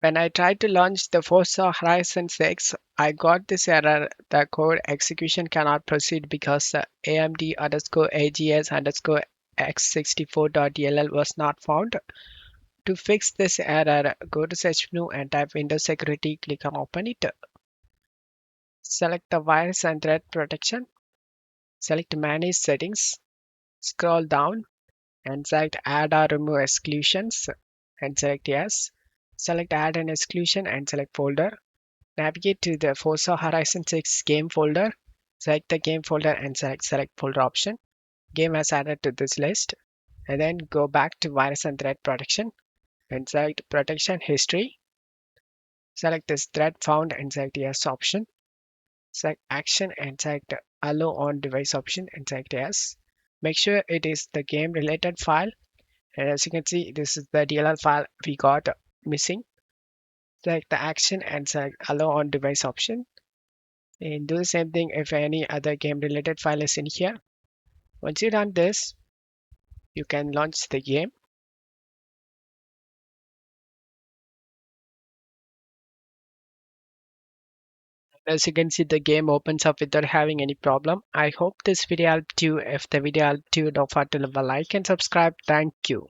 When I tried to launch the Forza Horizon 6, I got this error. The code execution cannot proceed because AMD underscore AGS underscore x64.dll was not found. To fix this error, go to search menu and type Windows Security, click on Open it. Select the virus and threat protection. Select Manage Settings. Scroll down and select Add or Remove Exclusions and select Yes. Select Add an Exclusion and select Folder. Navigate to the Forza Horizon 6 game folder. Select the game folder and select folder option. Game has added to this list. And then go back to Virus and Threat Protection and select Protection History. Select this threat found and select Yes option. Select Action and select Allow on Device option and select Yes. Make sure it is the game related file. And as you can see, this is the DLL file we got missing. Select the action and select Allow on Device option. And do the same thing if any other game related file is in here. Once you run this, you can launch the game. As you can see, the game opens up without having any problem. I hope this video helped you. If the video helped you, don't forget to leave a like and subscribe. Thank you.